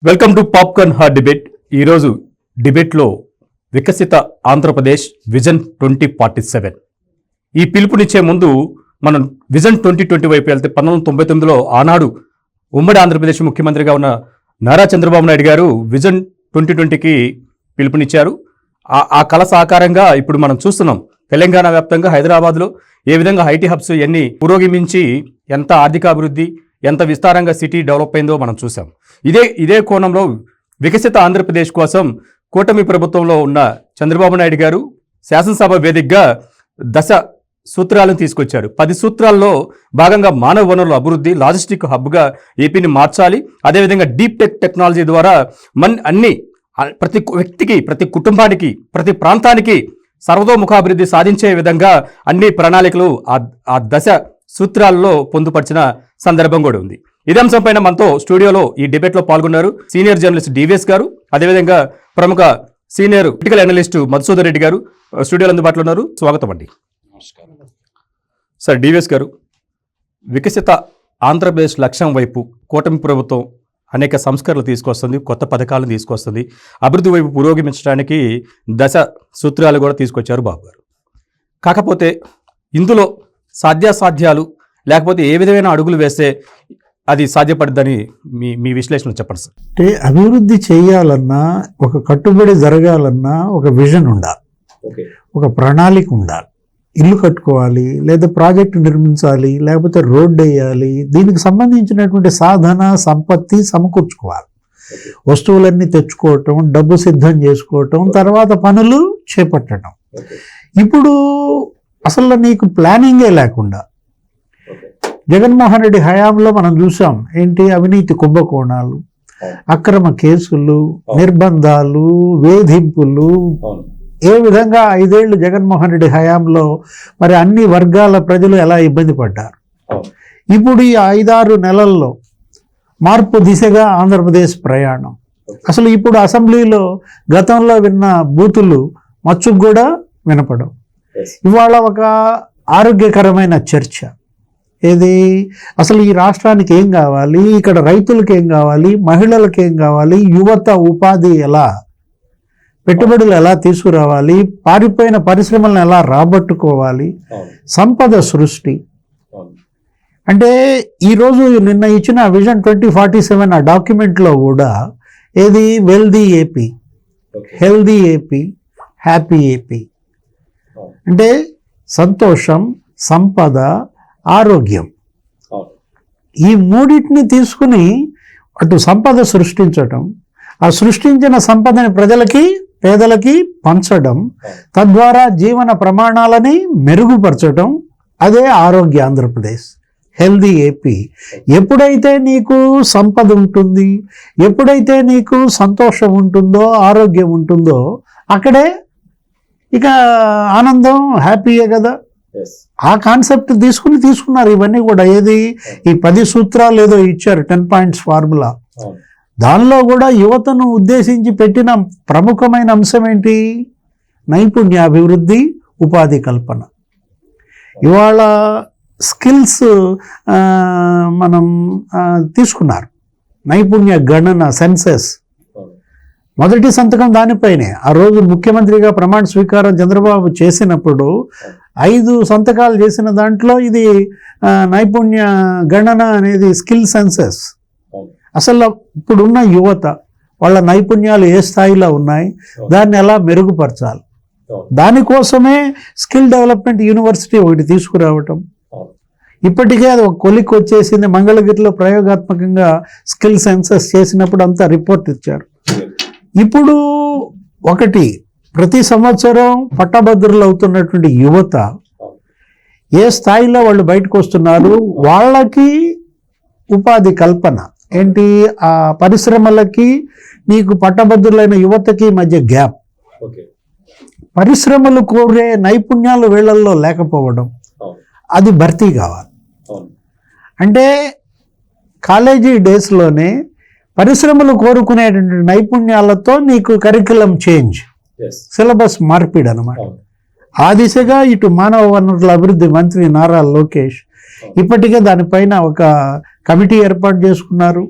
Welcome to popcorn hot debate. ఈరోజు డిబేట్లో వికసిత ఆంధ్రప్రదేశ్ విజన్ 2047 ఈ పిలుపునిచ్చే ముందు మనం విజన్ 2020 వైపు వెళ్తే 1999లో ఆనాడు ఉమ్మడి ఆంధ్రప్రదేశ్ ముఖ్యమంత్రిగా ఉన్న నారా చంద్రబాబు నాయుడు గారు విజన్ 2020కి పిలుపునిచ్చారు. ఆ కళ సాకారంగా ఇప్పుడు మనం చూస్తున్నాం. తెలంగాణ వ్యాప్తంగా హైదరాబాద్లో ఏ విధంగా ఐటీ హబ్స్ ఎన్ని పురోగమించి ఎంత ఆర్థికాభివృద్ధి ఎంత విస్తారంగా సిటీ డెవలప్ అయిందో మనం చూసాం. ఇదే కోణంలో వికసిత ఆంధ్రప్రదేశ్ కోసం కూటమి ప్రభుత్వంలో ఉన్న చంద్రబాబు నాయుడు గారు శాసనసభ వేదికగా దశ సూత్రాలను తీసుకొచ్చారు. 10 సూత్రాల్లో భాగంగా మానవ వనరుల అభివృద్ధి, లాజిస్టిక్ హబ్గా ఏపీని మార్చాలి. అదేవిధంగా డీప్ టెక్నాలజీ ద్వారా ప్రతి వ్యక్తికి, ప్రతి కుటుంబానికి, ప్రతి ప్రాంతానికి సర్వతోముఖాభివృద్ధి సాధించే విధంగా అన్ని ప్రణాళికలు ఆ దశ సూత్రాల్లో పొందుపరిచిన సందర్భం కూడా ఉంది. ఇదే అంశంపైన మనతో స్టూడియోలో ఈ డిబేట్లో పాల్గొన్నారు సీనియర్ జర్నలిస్ట్ డివిఎస్ గారు, అదేవిధంగా ప్రముఖ senior political analyst Madhusudar Reddy గారు స్టూడియోలో అందుబాటులో ఉన్నారు. స్వాగతం అండి. సార్, డివిఎస్ గారు, వికసిత ఆంధ్రప్రదేశ్ లక్ష్యం వైపు కూటమి ప్రభుత్వం అనేక సంస్కరణలు తీసుకొస్తుంది, కొత్త పథకాలను తీసుకొస్తుంది, అభివృద్ధి వైపు పురోగమించడానికి దశ సూత్రాలు కూడా తీసుకొచ్చారు బాబు గారు. కాకపోతే ఇందులో సాధ్యాసాధ్యాలు లేకపోతే ఏ విధమైన అడుగులు వేస్తే అది సాధ్యపడుద్దని మీ విశ్లేషణ చెప్పండి సార్. అంటే అభివృద్ధి చేయాలన్నా, ఒక కట్టుబడి జరగాలన్నా ఒక విజన్ ఉండాలి, ఒక ప్రణాళిక ఉండాలి. ఇల్లు కట్టుకోవాలి, లేదా ప్రాజెక్టు నిర్మించాలి, లేకపోతే రోడ్డు వేయాలి. దీనికి సంబంధించినటువంటి సాధన సంపత్తి సమకూర్చుకోవాలి. వస్తువులన్నీ తెచ్చుకోవటం, డబ్బు సిద్ధం చేసుకోవటం, తర్వాత పనులు చేపట్టడం. ఇప్పుడు అసలు నీకు ప్లానింగే లేకుండా జగన్మోహన్ రెడ్డి హయాంలో మనం చూసాం. ఏంటి? అవినీతి కుంభకోణాలు, అక్రమ కేసులు, నిర్బంధాలు, వేధింపులు. ఏ విధంగా 5 ఏళ్ళు జగన్మోహన్ రెడ్డి హయాంలో మరి అన్ని వర్గాల ప్రజలు ఎలా ఇబ్బంది పడ్డారు. ఇప్పుడు ఈ 5-6 నెలల్లో మార్పు దిశగా ఆంధ్రప్రదేశ్ ప్రయాణం. అసలు ఇప్పుడు అసెంబ్లీలో గతంలో విన్న బూతులు మచ్చుకు కూడా వినపడవు. ఇవాళ ఒక ఆరోగ్యకరమైన చర్చ. ఏది? అసలు ఈ రాష్ట్రానికి ఏం కావాలి, ఇక్కడ రైతులకు ఏం కావాలి, మహిళలకు ఏం కావాలి, యువత ఉపాధి ఎలా, పెట్టుబడులు ఎలా తీసుకురావాలి, పారిపోయిన పరిశ్రమలను ఎలా రాబట్టుకోవాలి, సంపద సృష్టి. అంటే ఈరోజు నిన్న ఇచ్చిన విజన్ 2047 ఆ డాక్యుమెంట్లో కూడా ఏది? Wealthy AP, healthy AP, happy AP. అంటే సంతోషం, సంపద, ఆరోగ్యం, ఈ మూడింటిని తీసుకుని అటు సంపద సృష్టించటం, ఆ సృష్టించిన సంపదని ప్రజలకి, పేదలకి పంచడం, తద్వారా జీవన ప్రమాణాలని మెరుగుపరచడం. అదే ఆరోగ్య ఆంధ్రప్రదేశ్, హెల్దీ ఏపీ. ఎప్పుడైతే నీకు సంపద ఉంటుంది, ఎప్పుడైతే నీకు సంతోషం ఉంటుందో, ఆరోగ్యం ఉంటుందో, అక్కడే ఇక ఆనందం, హ్యాపీయే కదా. ఆ కాన్సెప్ట్ తీసుకున్నారు ఇవన్నీ కూడా. ఏది? ఈ 10 సూత్రాలు ఏదో ఇచ్చారు, 10 పాయింట్స్ ఫార్ములా. దానిలో కూడా యువతను ఉద్దేశించి పెట్టిన ప్రముఖమైన అంశం ఏంటి? నైపుణ్యాభివృద్ధి, ఉపాధి కల్పన. ఇవాళ స్కిల్స్ మనం తీసుకున్నారు. నైపుణ్య గణన, సెన్సెస్. మొదటి సంతకం దానిపైనే. ఆ రోజు ముఖ్యమంత్రిగా ప్రమాణ స్వీకారం చంద్రబాబు చేసినప్పుడు 5 సంతకాలు చేసిన దాంట్లో ఇది నైపుణ్య గణన అనేది స్కిల్ సెన్సెస్. అసలు ఇప్పుడున్న యువత వాళ్ళ నైపుణ్యాలు ఏ స్థాయిలో ఉన్నాయి, దాన్ని ఎలా మెరుగుపరచాలి, దానికోసమే స్కిల్ డెవలప్మెంట్ యూనివర్సిటీ ఒకటి తీసుకురావటం. ఇప్పటికే అది ఒక కొలిక్ వచ్చేసింది. మంగళగిరిలో ప్రయోగాత్మకంగా స్కిల్ సెన్సెస్ చేసినప్పుడు అంతా రిపోర్ట్ ఇచ్చారు. ఇప్పుడు ఒకటి, ప్రతి సంవత్సరం పట్టభద్రులు అవుతున్నటువంటి యువత ఏ స్థాయిలో వాళ్ళు బయటకు వస్తున్నారు, వాళ్ళకి ఉపాధి కల్పన ఏంటి? ఆ పరిశ్రమలకి నీకు పట్టభద్రులైన యువతకి మధ్య గ్యాప్. పరిశ్రమలు కోరే నైపుణ్యాలు వీళ్ళల్లో లేకపోవడం, అది భర్తీ కావాలి. అంటే కాలేజీ డేస్లోనే పరిశ్రమలు కోరుకునేటువంటి నైపుణ్యాలతో నీకు కరికులం చేంజ్, సిలబస్ మార్పిడి అనమాట. ఆ దిశగా ఇటు మానవ వనరుల అభివృద్ధి మంత్రి నారా లోకేష్ ఇప్పటికే దానిపైన ఒక కమిటీ ఏర్పాటు చేసుకున్నారు.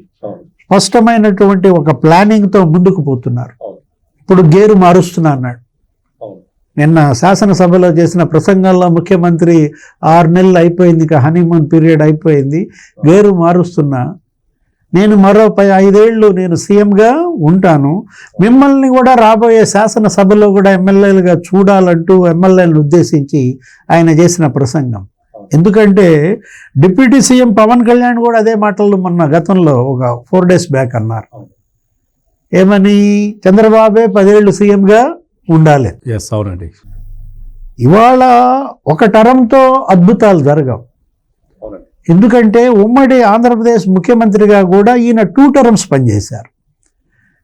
స్పష్టమైనటువంటి ఒక ప్లానింగ్తో ముందుకు పోతున్నారు. ఇప్పుడు గేరు మారుస్తున్నా అన్నాడు. నిన్న శాసనసభలో చేసిన ప్రసంగంలో ముఖ్యమంత్రి 6 నెలలు అయిపోయింది, ఇక హనీమూన్ పీరియడ్ అయిపోయింది, గేరు మారుస్తున్నా, నేను మరో 5 ఏళ్ళు నేను సీఎంగా ఉంటాను, మిమ్మల్ని కూడా రాబోయే శాసనసభలో కూడా ఎమ్మెల్యేలుగా చూడాలంటూ ఎమ్మెల్యేలను ఉద్దేశించి ఆయన చేసిన ప్రసంగం. ఎందుకంటే డిప్యూటీ సీఎం పవన్ కళ్యాణ్ కూడా అదే మాటలు మొన్న గతంలో ఒక 4 days బ్యాక్ అన్నారు. ఏమని? చంద్రబాబే 10 ఏళ్ళు సీఎంగా ఉండాలి. అవునండి. ఇవాళ ఒక టర్మ్తో అద్భుతాలు జరగవు. ఎందుకంటే ఉమ్మడి ఆంధ్రప్రదేశ్ ముఖ్యమంత్రిగా కూడా ఈయన 2 terms పనిచేశారు.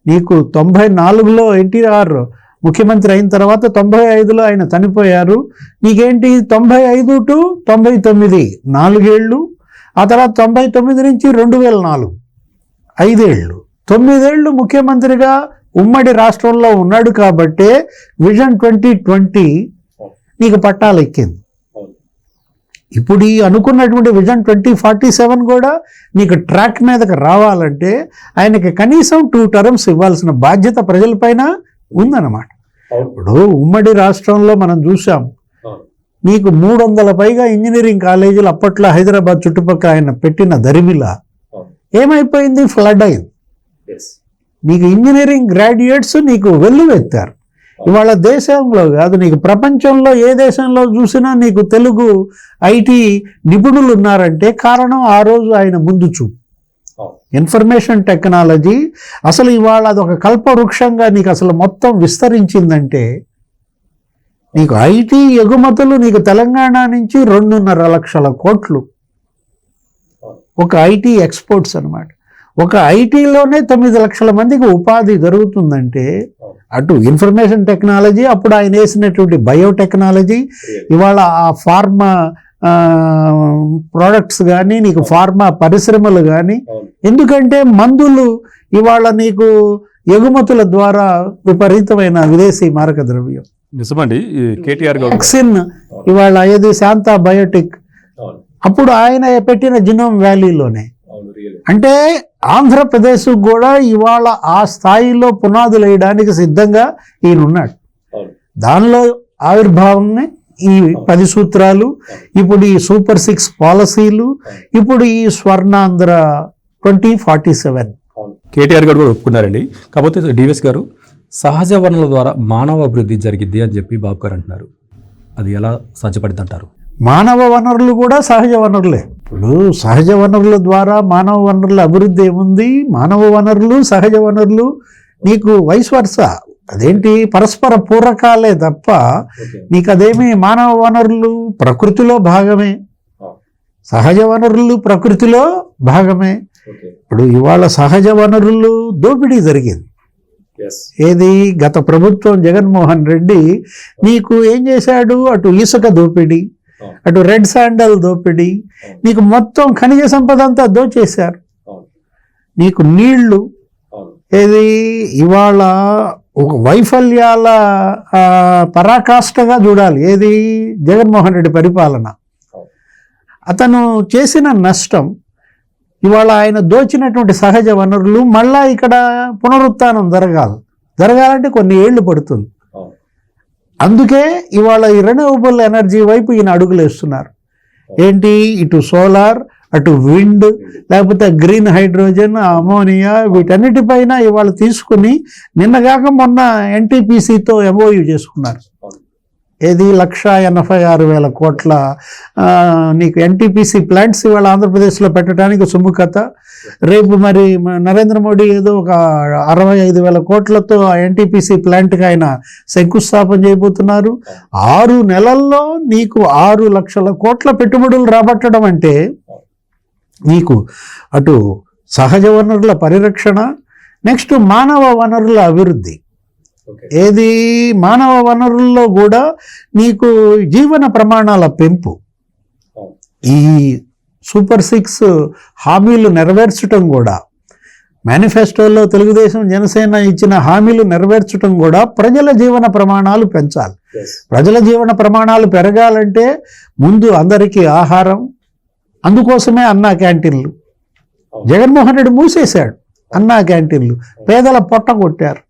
నీకు 94లో ఎన్టీఆర్ ముఖ్యమంత్రి అయిన తర్వాత 95లో ఆయన చనిపోయారు. నీకేంటి 95 to 99 4 ఏళ్ళు, ఆ తర్వాత 99 నుంచి 2004 5 ఏళ్ళు, 9 ఏళ్ళు ముఖ్యమంత్రిగా ఉమ్మడి రాష్ట్రంలో ఉన్నాడు. కాబట్టే విజన్ 2020 నీకు పట్టాలు ఎక్కింది. ఇప్పుడు ఈ అనుకున్నటువంటి విజన్ 2047 కూడా నీకు ట్రాక్ మీదకి రావాలంటే ఆయనకి కనీసం 2 terms ఇవ్వాల్సిన బాధ్యత ప్రజలపైన ఉందన్నమాట. ఇప్పుడు ఉమ్మడి రాష్ట్రంలో మనం చూసాం, నీకు 300 పైగా ఇంజనీరింగ్ కాలేజీలు అప్పట్లో హైదరాబాద్ చుట్టుపక్కల ఆయన పెట్టిన దరిమిలా ఏమైపోయింది? ఫ్లడ్ అయింది. నీకు ఇంజనీరింగ్ గ్రాడ్యుయేట్స్ నీకు వెల్లువెత్తారు. ఇవాళ దేశంలో కాదు, నీకు ప్రపంచంలో ఏ దేశంలో చూసినా నీకు తెలుగు ఐటీ నిపుణులు ఉన్నారంటే కారణం ఆ రోజు ఆయన ముందు చూపు. ఇన్ఫర్మేషన్ టెక్నాలజీ అసలు ఇవాళ అదొక కల్పవృక్షంగా నీకు అసలు మొత్తం విస్తరించిందంటే, నీకు ఐటీ ఎగుమతులు నీకు తెలంగాణ నుంచి 2.5 లక్షల కోట్లు ఒక ఐటీ ఎక్స్పోర్ట్స్ అన్నమాట. ఒక ఐటీలోనే 9 లక్షల మందికి ఉపాధి జరుగుతుందంటే, అటు ఇన్ఫర్మేషన్ టెక్నాలజీ, అప్పుడు ఆయన వేసినటువంటి బయోటెక్నాలజీ, ఇవాళ ఆ ఫార్మా ప్రోడక్ట్స్ కానీ, నీకు ఫార్మా పరిశ్రమలు కానీ, ఎందుకంటే మందులు ఇవాళ నీకు ఎగుమతుల ద్వారా విపరీతమైన విదేశీ మారక ద్రవ్యం. నిజమండి. కేటీఆర్ వ్యాక్సిన్ ఇవాళ ఏది శాంతా బయోటెక్, అప్పుడు ఆయన పెట్టిన జినోమ్ వ్యాలీలోనే. అంటే ఆంధ్రప్రదేశ్ కూడా ఇవాళ ఆ స్థాయిలో పునాదులు వేయడానికి సిద్ధంగా ఈయనున్నాడు. దానిలో ఆవిర్భావమే ఈ 10 సూత్రాలు, ఇప్పుడు ఈ సూపర్ 6 పాలసీలు, ఇప్పుడు ఈ స్వర్ణాంధ్ర 2047. కేటీఆర్ గారు కూడా ఒప్పుకున్నారండి. కాకపోతే డివిఎస్ గారు, సహజ వనరుల ద్వారా మానవ అభివృద్ధి జరిగిద్ది అని చెప్పి బాబు గారు అంటున్నారు. అది ఎలా సాధ్యపడింది అంటారు? మానవ వనరులు కూడా సహజ వనరులే. ఇప్పుడు సహజ వనరుల ద్వారా మానవ వనరుల అభివృద్ధి ఏముంది? మానవ వనరులు సహజ వనరులు నీకు వైస్ వర్సా, అదేంటి పరస్పర పూరకాలే తప్ప నీకు అదేమి మానవ వనరులు ప్రకృతిలో భాగమే, సహజ వనరులు ప్రకృతిలో భాగమే. ఇప్పుడు ఇవాళ సహజ వనరులు దోపిడీ జరిగింది. ఏది? గత ప్రభుత్వం జగన్మోహన్ రెడ్డి నీకు ఏం చేశాడు? అటు ఇసుక దోపిడీ, అటు రెడ్ శాండల్ దోపిడీ, నీకు మొత్తం ఖనిజ సంపద అంతా దోచేశారు. నీకు నీళ్లు ఏది? ఇవాళ ఒక వైఫల్యాల పరాకాష్ఠగా చూడాలి. ఏది? జగన్మోహన్ రెడ్డి పరిపాలన. అతను చేసిన నష్టం, ఇవాళ ఆయన దోచినటువంటి సహజ వనరులు మళ్ళా ఇక్కడ పునరుత్థానం జరగాలంటే కొన్ని ఏళ్ళు పడుతుంది. అందుకే ఇవాళ ఈ రెన్యూవబుల్ ఎనర్జీ వైపు ఈయన అడుగులు వేస్తున్నారు. ఏంటి? ఇటు సోలార్, అటు విండ్, లేకపోతే గ్రీన్ హైడ్రోజన్, అమోనియా, వీటన్నిటిపైన ఇవాళ తీసుకుని నిన్నగాక మొన్న ఎన్టీపీసీతో ఎంఓయూ చేసుకున్నారు. ఏది? 1,86,000 కోట్ల నీకు ఎన్టీపీసీ ప్లాంట్స్ ఇవాళ ఆంధ్రప్రదేశ్లో పెట్టడానికి సుముఖత. రేపు మరి నరేంద్ర మోడీ ఏదో ఒక 65,000 కోట్లతో ఆ ఎన్టీపీసీ ప్లాంట్కి ఆయన శంకుస్థాపన చేయబోతున్నారు. 6 నెలల్లో నీకు 6 లక్షల కోట్ల పెట్టుబడులు రాబట్టడం అంటే నీకు అటు సహజ వనరుల పరిరక్షణ, నెక్స్ట్ మానవ వనరుల అభివృద్ధి. ఏది? మానవ వనరుల్లో కూడా నీకు జీవన ప్రమాణాల పెంపు. ఈ సూపర్ 6 హామీలు నెరవేర్చడం కూడా, మేనిఫెస్టోలో తెలుగుదేశం జనసేన ఇచ్చిన హామీలు నెరవేర్చడం కూడా ప్రజల జీవన ప్రమాణాలు పెంచాలి. ప్రజల జీవన ప్రమాణాలు పెరగాలంటే ముందు అందరికీ ఆహారం, అందుకోసమే అన్నా క్యాంటీన్లు. జగన్మోహన్ రెడ్డి మూసేశాడు అన్నా క్యాంటీన్లు పేదల పొట్ట కొట్టారు.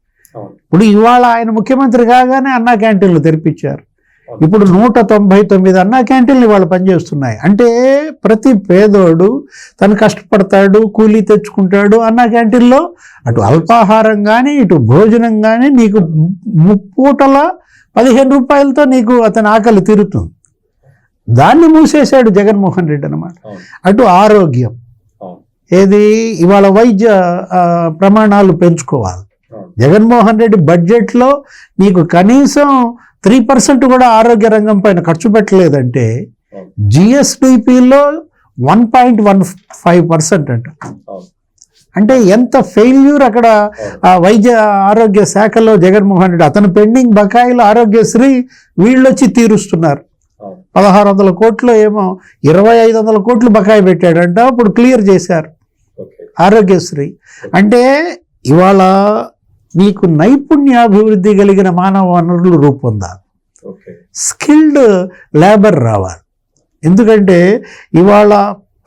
ఇప్పుడు ఇవాళ ఆయన ముఖ్యమంత్రి కాగానే అన్నా క్యాంటీన్లు తెరిపించారు. ఇప్పుడు 199 అన్నా క్యాంటీన్లు ఇవాళ పనిచేస్తున్నాయి. అంటే ప్రతి పేదోడు తను కష్టపడతాడు, కూలీ తెచ్చుకుంటాడు. అన్నా క్యాంటీన్లో అటు అల్పాహారం కానీ ఇటు భోజనం కానీ నీకు ముప్పూటల 15 రూపాయలతో నీకు అతని ఆకలి తీరుతుంది. దాన్ని మూసేశాడు జగన్మోహన్ రెడ్డి అన్నమాట. అటు ఆరోగ్యం, ఏది ఇవాళ వైద్య ప్రమాణాలు పెంచుకోవాలి. జగన్మోహన్ రెడ్డి బడ్జెట్లో నీకు కనీసం 3% కూడా ఆరోగ్య రంగం పైన ఖర్చు పెట్టలేదంటే జిఎస్డిపిలో 1.15% అంట. అంటే ఎంత ఫెయిల్యూర్ అక్కడ వైద్య ఆరోగ్య శాఖలో జగన్మోహన్ రెడ్డి. అతను పెండింగ్ బకాయిలు ఆరోగ్యశ్రీ వీళ్ళొచ్చి తీరుస్తున్నారు. 1600 కోట్లు ఏమో 2500 కోట్లు బకాయి పెట్టాడంట, ఇప్పుడు క్లియర్ చేశారు ఆరోగ్యశ్రీ. అంటే ఇవాళ నీకు నైపుణ్యాభివృద్ధి కలిగిన మానవ వనరులు రూపొందాలి, స్కిల్డ్ లేబర్ రావాలి. ఎందుకంటే ఇవాళ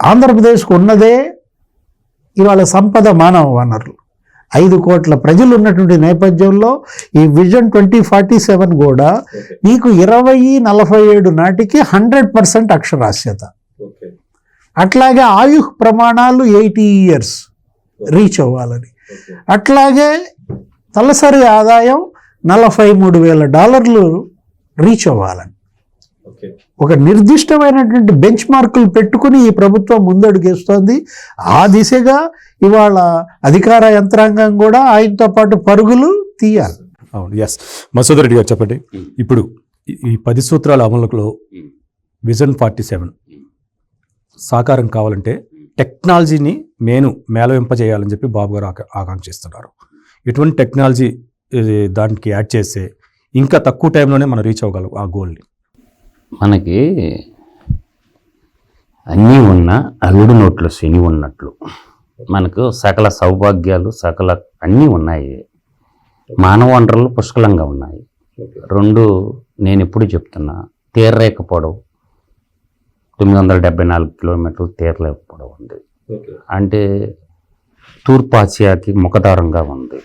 ఆంధ్రప్రదేశ్కు ఉన్నదే ఇవాళ సంపద మానవ వనరులు. 5 కోట్ల ప్రజలు ఉన్నటువంటి నేపథ్యంలో ఈ విజన్ 2047 కూడా నీకు 2047 నాటికి 100% అక్షరాస్యత. అట్లాగే ఆయు ప్రమాణాలు 80 years రీచ్ అవ్వాలని. అట్లాగే తలసరి ఆదాయం $43,000 రీచ్ అవ్వాలని ఒక నిర్దిష్టమైనటువంటి బెంచ్ మార్కులు పెట్టుకుని ఈ ప్రభుత్వం ముందడుగేస్తోంది. ఆ దిశగా ఇవాళ అధికార యంత్రాంగం కూడా ఆయనతో పాటు పరుగులు తీయాలి. అవును, ఎస్. మసూద్ రెడ్డి గారు చెప్పండి, ఇప్పుడు ఈ 10 సూత్రాల అమలులో విజన్ 47 సాకారం కావాలంటే టెక్నాలజీని మేళవింపజేయాలని చెప్పి బాబు గారు ఆకాంక్షిస్తున్నారు. ఎటువంటి టెక్నాలజీ దానికి యాడ్ చేస్తే ఇంకా తక్కువ టైంలోనే మనం రీచ్ అవ్వగలం ఆ గోల్ని? మనకి అన్నీ ఉన్న అల్లుడు నోట్లో శని ఉన్నట్లు మనకు సకల సౌభాగ్యాలు సకల అన్నీ ఉన్నాయి. మానవ వనరులు పుష్కలంగా ఉన్నాయి. 2 నేను ఎప్పుడు చెప్తున్నా, తీరరేఖ పొడవు 974 కిలోమీటర్లు తీరరేఖ పొడవు ఉంది. అంటే తూర్పు ఆసియాకి ముఖదారంగా ఉంది.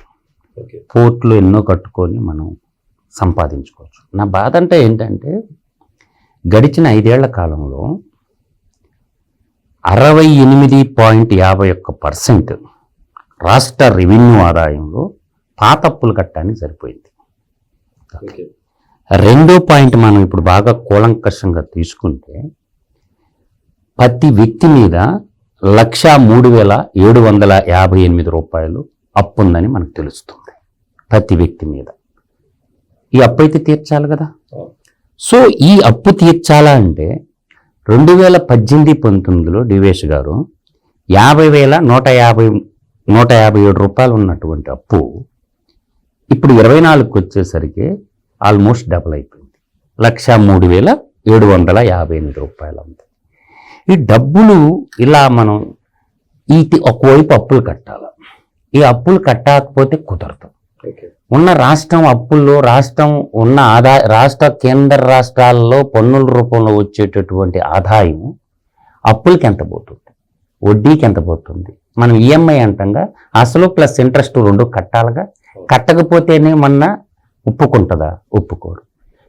పోర్ట్లు ఎన్నో కట్టుకొని మనం సంపాదించుకోవచ్చు. నా బాధ అంటే ఏంటంటే గడిచిన 5 ఏళ్ల కాలంలో 68.51% రాష్ట్ర రెవెన్యూ ఆదాయంలో పాత అప్పులు కట్టడానికి సరిపోయింది. 2వ పాయింట్ మనం ఇప్పుడు బాగా కూలంకషంగా తీసుకుంటే ప్రతి వ్యక్తి మీద 103,758 రూపాయలు అప్పు ఉందని మనకు తెలుస్తుంది. ప్రతి వ్యక్తి మీద ఈ అప్పు అయితే తీర్చాలి కదా. సో ఈ అప్పు తీర్చాలా అంటే 2018-19లో డివేష్ గారు 50,157 రూపాయలు ఉన్నటువంటి అప్పు ఇప్పుడు 24కి వచ్చేసరికి ఆల్మోస్ట్ డబుల్ అయిపోయింది. 103,758 రూపాయలు ఉంది. ఈ డబ్బులు ఇలా మనం ఒకవైపు అప్పులు కట్టాలి. ఈ అప్పులు కట్టకపోతే కుదరదు. ఉన్న రాష్ట్రం అప్పుల్లో రాష్ట్రం ఉన్న రాష్ట్ర కేంద్ర రాష్ట్రాల్లో పన్నుల రూపంలో వచ్చేటటువంటి ఆదాయం అప్పులకి ఎంత పోతుంది, వడ్డీకి ఎంత పోతుంది. మనం ఈఎంఐ అంటంగా అసలు ప్లస్ ఇంట్రెస్ట్ 2 కట్టాలిగా. కట్టకపోతేనే మొన్న ఒప్పుకుంటుందా? ఒప్పుకోరు.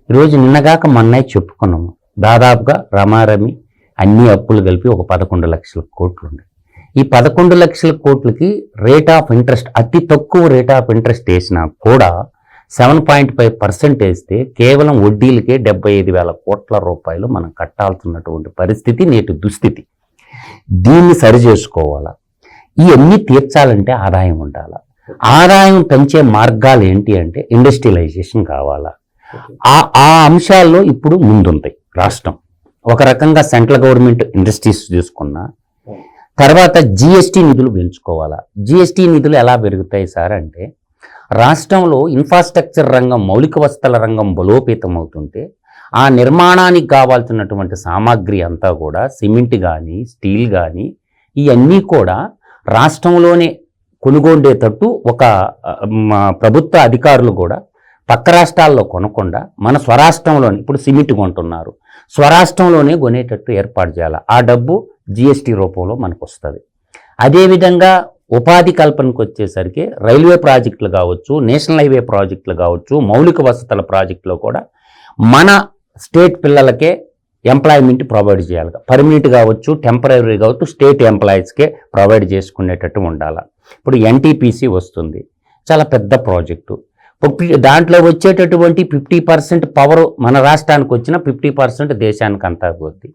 ఈరోజు నిన్నగాక మొన్న చెప్పుకున్నాము, దాదాపుగా రమారమి అన్ని అప్పులు కలిపి ఒక 11 లక్షల కోట్లు ఉన్నాయి. ఈ 11 లక్షల కోట్లకి రేట్ ఆఫ్ ఇంట్రెస్ట్ అతి తక్కువ రేట్ ఆఫ్ ఇంట్రెస్ట్ వేసినా కూడా 7.5% వేస్తే కేవలం వడ్డీలకే 75,000 కోట్ల రూపాయలు మనం కట్టాల్సినటువంటి పరిస్థితి నేటి దుస్థితి. దీన్ని సరి చేసుకోవాలా? ఇవన్నీ తీర్చాలంటే ఆదాయం ఉండాలా. ఆదాయం పెంచే మార్గాలు ఏంటి అంటే ఇండస్ట్రియలైజేషన్ కావాలా. ఆ అంశాల్లో ఇప్పుడు ముందుంటాయి రాష్ట్రం. ఒక రకంగా సెంట్రల్ గవర్నమెంట్ ఇండస్ట్రీస్ తీసుకున్నా, తర్వాత జిఎస్టీ నిధులు పెంచుకోవాలా. జిఎస్టీ నిధులు ఎలా పెరుగుతాయి సార్ అంటే, రాష్ట్రంలో ఇన్ఫ్రాస్ట్రక్చర్ రంగం, మౌలిక వసతుల రంగం బలోపేతం అవుతుంటే ఆ నిర్మాణానికి కావాల్సినటువంటి సామాగ్రి అంతా కూడా సిమెంట్ కానీ స్టీల్ కానీ ఇవన్నీ కూడా రాష్ట్రంలోనే కొనుగోండేటట్టు ఒక ప్రభుత్వ అధికారులు కూడా పక్క రాష్ట్రాల్లో కొనకుండా మన స్వరాష్ట్రంలోనే ఇప్పుడు సిమెంట్ కొంటున్నారు, స్వరాష్ట్రంలోనే కొనేటట్టు ఏర్పాటు చేయాలి. ఆ డబ్బు జిఎస్టీ రూపంలో మనకు వస్తుంది. అదేవిధంగా ఉపాధి కల్పనకు వచ్చేసరికి రైల్వే ప్రాజెక్టులు కావచ్చు, నేషనల్ హైవే ప్రాజెక్టులు కావచ్చు, మౌలిక వసతుల ప్రాజెక్టులో కూడా మన స్టేట్ పిల్లలకే ఎంప్లాయ్మెంట్ ప్రొవైడ్ చేయాలి. పర్మనెంట్ కావచ్చు, టెంపరీ కావచ్చు, స్టేట్ ఎంప్లాయీస్కే ప్రొవైడ్ చేసుకునేటట్టు ఉండాలి. ఇప్పుడు ఎన్టీపీసీ వస్తుంది, చాలా పెద్ద ప్రాజెక్టు. దాంట్లో వచ్చేటటువంటి 50% పవర్ మన రాష్ట్రానికి వచ్చిన 50% దేశానికి అంతా పోద్ది.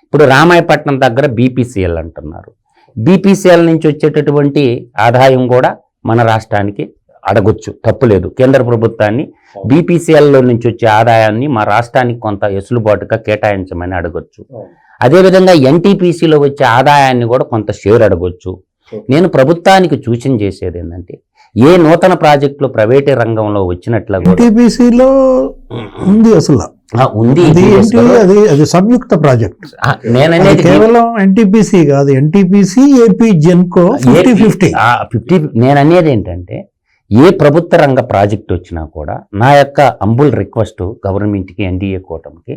ఇప్పుడు రామాయపట్నం దగ్గర బీపీసీఎల్ అంటున్నారు. బీపీసీఎల్ నుంచి వచ్చేటటువంటి ఆదాయం కూడా మన రాష్ట్రానికి అడగొచ్చు, తప్పులేదు. కేంద్ర ప్రభుత్వాన్ని బీపీసీఎల్లో నుంచి వచ్చే ఆదాయాన్ని మా రాష్ట్రానికి కొంత ఎసులుబాటుగా కేటాయించమని అడగొచ్చు. అదేవిధంగా ఎన్టీపీసీలో వచ్చే ఆదాయాన్ని కూడా కొంత షేర్ అడగొచ్చు. నేను ప్రభుత్వానికి సూచన చేసేది ఏంటంటే, ఏ నూతన ప్రాజెక్టులు ప్రైవేట్ రంగంలో వచ్చినట్లు ఎన్టీపీసీలో ఉంది, అసలు ఉంది. అది సంయుక్త ప్రాజెక్ట్. నేననేది కేవలం ఎన్టీపీసీ కాదు, ఎన్టీపీసీ, ఏపీ జెన్కో 50-50. నేననేది ఏంటంటే, ఏ ప్రభుత్వ రంగ ప్రాజెక్ట్ వచ్చినా కూడా నా యొక్క అంబుల్ రిక్వెస్ట్ గవర్నమెంట్కి, ఎన్డీఏ కూటమికి,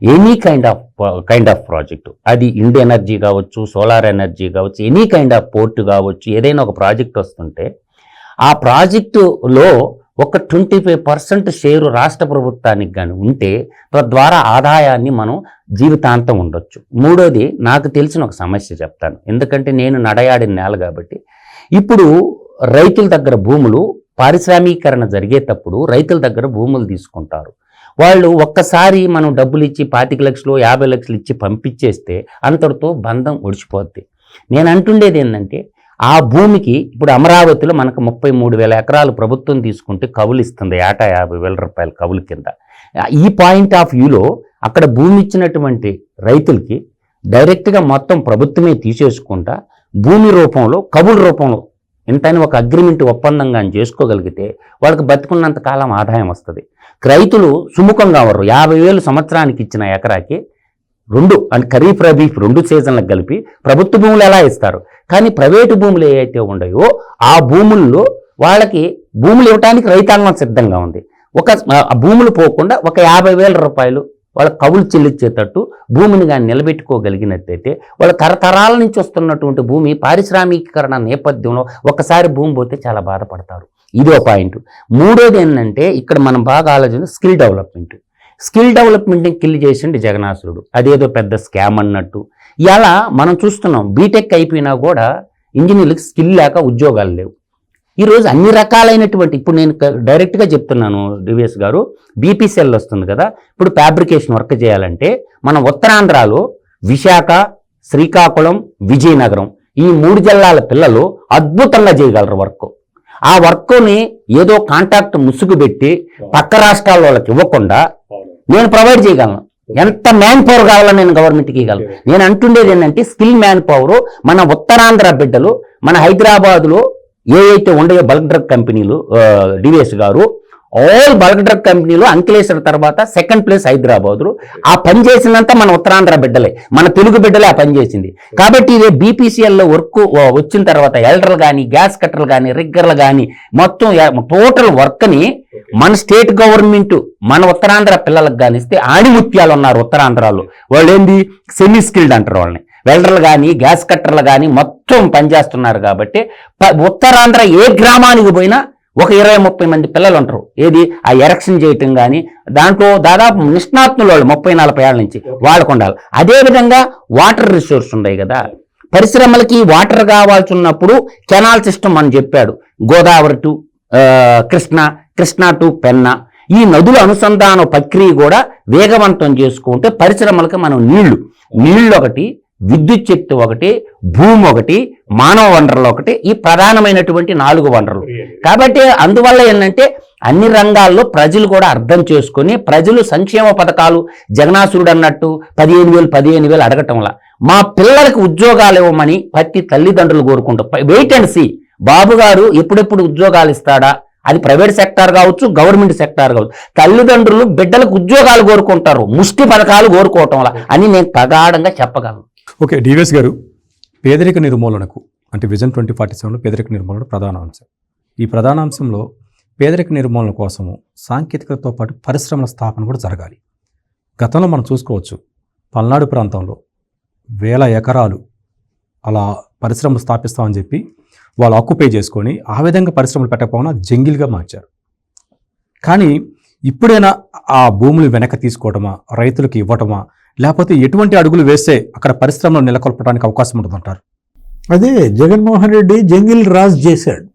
ఎనీ కైండ్ ఆఫ్ ప్రాజెక్టు, అది ఇండ్ ఎనర్జీ కావచ్చు, సోలార్ ఎనర్జీ కావచ్చు, ఎనీ కైండ్ ఆఫ్ పోర్ట్ కావచ్చు, ఏదైనా ఒక ప్రాజెక్ట్ వస్తుంటే ఆ ప్రాజెక్టులో ఒక 25% షేరు రాష్ట్ర ప్రభుత్వానికి కానీ ఉంటే తద్వారా ఆదాయాన్ని మనం జీవితాంతం ఉండొచ్చు. మూడోది, నాకు తెలిసిన ఒక సమస్య చెప్తాను, ఎందుకంటే నేను నడయాడిన నేల కాబట్టి. ఇప్పుడు రైతుల దగ్గర భూములు పారిశ్రామీకరణ జరిగేటప్పుడు రైతుల దగ్గర భూములు తీసుకుంటారు. వాళ్ళు ఒక్కసారి మనం డబ్బులు ఇచ్చి 25 లక్షలు 50 లక్షలు ఇచ్చి పంపించేస్తే అంతటితో బంధం ఒడిచిపోద్ది. నేను అంటుండేది ఏంటంటే, ఆ భూమికి ఇప్పుడు అమరావతిలో మనకు 33,000 ఎకరాలు ప్రభుత్వం తీసుకుంటే కవులు ఇస్తుంది, ఏటా 50,000 రూపాయలు కవుల కింద. ఈ పాయింట్ ఆఫ్ వ్యూలో అక్కడ భూమి ఇచ్చినటువంటి రైతులకి డైరెక్ట్గా మొత్తం ప్రభుత్వమే తీసేసుకుంటా భూమి రూపంలో, కవుల రూపంలో ఇంతని ఒక అగ్రిమెంట్ ఒప్పందంగా చేసుకోగలిగితే వాళ్ళకి బతుకున్నంత కాలం ఆదాయం వస్తుంది. రైతులు సుముఖంగా ఉన్నారు. 50,000 సంవత్సరానికి ఇచ్చిన ఎకరాకి 2 అంటే ఖరీఫ్ రబీఫ్ 2 సీజన్లకు కలిపి ప్రభుత్వ భూములు ఎలా ఇస్తారు? కానీ ప్రైవేటు భూములు ఏవైతే ఉన్నాయో ఆ భూముల్లో వాళ్ళకి భూములు ఇవ్వడానికి రైతాంగం సిద్ధంగా ఉంది. ఒక భూములు పోకుండా ఒక 50,000 రూపాయలు వాళ్ళ కవులు చెల్లించేటట్టు భూమిని కానీ నిలబెట్టుకోగలిగినట్టయితే వాళ్ళ తరతరాల నుంచి వస్తున్నటువంటి భూమి పారిశ్రామికీకరణ నేపథ్యంలో ఒక్కసారి భూమి పోతే చాలా బాధపడతారు. ఇదో పాయింట్. మూడోది ఏంటంటే, ఇక్కడ మనం బాగా ఆలోచించి స్కిల్ డెవలప్మెంట్ని కిల్ చేసిండు జగనాసురుడు. అదేదో పెద్ద స్కామ్ అన్నట్టు. ఇలా మనం చూస్తున్నాం, బీటెక్ అయిపోయినా కూడా ఇంజనీర్లకు స్కిల్ లేక ఉద్యోగాలు లేవు. ఈరోజు అన్ని రకాలైనటువంటి, ఇప్పుడు నేను డైరెక్ట్గా చెప్తున్నాను డివిఎస్ గారు, బీపీసీఎల్ వస్తుంది కదా, ఇప్పుడు ఫ్యాబ్రికేషన్ వర్క్ చేయాలంటే మన ఉత్తరాంధ్రలో విశాఖ, శ్రీకాకుళం, విజయనగరం ఈ 3 జిల్లాల పిల్లలు అద్భుతంగా చేయగలరు వర్క్. ఆ వర్క్ని ఏదో కాంట్రాక్ట్ ముసుగు పెట్టి పక్క రాష్ట్రాల వాళ్ళకి ఇవ్వకుండా నేను ప్రొవైడ్ చేయగలను. ఎంత మ్యాన్ పవర్ కావాలో నేను గవర్నమెంట్కి ఇవ్వగలను. నేను అంటుండేది ఏంటంటే, స్కిల్ మ్యాన్ పవర్ మన ఉత్తరాంధ్ర బిడ్డలు, మన హైదరాబాదులో ఏవైతే ఉండయో బల్క్ డ్రగ్ కంపెనీలు, డివిఎస్ గారు, ఆల్ బల్క్ డ్రగ్ కంపెనీలు అంకిలేశ్వర తర్వాత 2nd ప్లేస్ హైదరాబాదులో. ఆ పని చేసినంత మన ఉత్తరాంధ్ర బిడ్డలే, మన తెలుగు బిడ్డలే ఆ పని చేసింది. కాబట్టి ఇదే బీపీసీఎల్లో వర్క్ వచ్చిన తర్వాత ఎల్డర్లు కానీ, గ్యాస్ కట్టర్లు కానీ, రిగ్గర్లు కానీ, మొత్తం టోటల్ వర్క్ని మన స్టేట్ గవర్నమెంట్ మన ఉత్తరాంధ్ర పిల్లలకు కానీ ఇస్తే ఆణిముత్యాలు ఉన్నారు ఉత్తరాంధ్రలో. వాళ్ళు ఏంది సెమీ స్కిల్డ్ అంటారు వాళ్ళని. వెల్డర్లు కానీ, గ్యాస్ కట్టర్లు కానీ మొత్తం పనిచేస్తున్నారు. కాబట్టి ఉత్తరాంధ్ర ఏ గ్రామానికి పోయినా ఒక 20-30 మంది పిల్లలు ఉంటారు. ఏది ఆ ఎరక్షన్ చేయటం కానీ, దాంట్లో దాదాపు నిష్ణాతులు వాళ్ళు 30-40 ఏళ్ళ నుంచి వాళ్ళకు ఉండాలి. అదేవిధంగా వాటర్ రిసోర్స్ ఉన్నాయి కదా, పరిశ్రమలకి వాటర్ కావాల్సి ఉన్నప్పుడు కెనాల్ సిస్టమ్ అని చెప్పాడు. గోదావరి టు కృష్ణా టు పెన్నా, ఈ నదుల అనుసంధాన ప్రక్రియ కూడా వేగవంతం చేసుకుంటే పరిశ్రమలకు మనం నీళ్లు ఒకటి, విద్యుత్ శక్తి ఒకటి, భూమి ఒకటి, మానవ వనరులు ఒకటి, ఈ ప్రధానమైనటువంటి 4 వనరులు. కాబట్టి అందువల్ల ఏంటంటే, అన్ని రంగాల్లో ప్రజలు కూడా అర్థం చేసుకొని ప్రజలు సంక్షేమ పథకాలు జగనాసురుడు అన్నట్టు 15,000 అడగటంలా మా పిల్లలకు ఉద్యోగాలు ఇవ్వమని ప్రతి తల్లిదండ్రులు కోరుకుంటారు. వెయిట్ అండ్ సీ, బాబు గారు ఎప్పుడెప్పుడు ఉద్యోగాలు ఇస్తాడా, అది ప్రైవేట్ సెక్టార్ కావచ్చు, గవర్నమెంట్ సెక్టార్ కావచ్చు. తల్లిదండ్రులు బిడ్డలకు ఉద్యోగాలు కోరుకుంటారు, ముష్టి పథకాలు కోరుకోవటం వల్ల అని నేను ప్రగాఢంగా చెప్పగలను. ఓకే, డివిఎస్ గారు, పేదరిక నిర్మూలనకు అంటే విజన్ 2047లో పేదరిక నిర్మూలన ప్రధాన అంశం. ఈ ప్రధాన అంశంలో పేదరిక నిర్మూలన కోసము సాంకేతికతతో పాటు పరిశ్రమల స్థాపన కూడా జరగాలి. గతంలో మనం చూసుకోవచ్చు, పల్నాడు ప్రాంతంలో 1,000 ఎకరాలు అలా పరిశ్రమలు స్థాపిస్తామని చెప్పి వాళ్ళు ఆక్యుపై చేసుకొని ఆ విధంగా పరిశ్రమలు పెట్టకపోయినా జంగిల్గా మార్చారు. కానీ ఇప్పుడైనా ఆ భూములు వెనక్కి తీసుకోవటమా, రైతులకు ఇవ్వటమా, లేకపోతే ఎటువంటి అడుగులు వేస్తే అక్కడ పరిశ్రమలు నెలకొల్పడానికి అవకాశం ఉంటుందంటారు? అదే జగన్మోహన్ రెడ్డి జంగిల్ రాజ్ చేశాడు.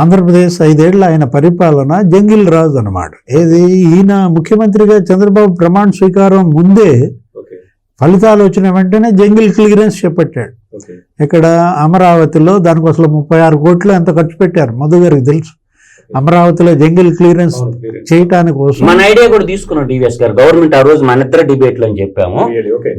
ఆంధ్రప్రదేశ్ 5 ఏళ్ల ఆయన పరిపాలన జంగిల్ రాజ్ అన్నమాట. ఏది ఈయన ముఖ్యమంత్రిగా చంద్రబాబు ప్రమాణ స్వీకారం ముందే ఫలితాలు వచ్చిన వెంటనే జంగిల్ క్లియరెన్స్ చేపట్టాడు. ఇక్కడ అమరావతిలో దానికి అసలు 36 కోట్లు ఎంత ఖర్చు పెట్టారు మధు గారికి తెలుసు. అమరావతిలో జంగిల్ క్లియరెన్స్ చేయటానికి కోసం మన ఐడియా కూడా తీసుకున్నాం డివిఎస్ గారు. గవర్నమెంట్ ఆ రోజు మన ఇద్దరు డిబేట్ లో చెప్పాము,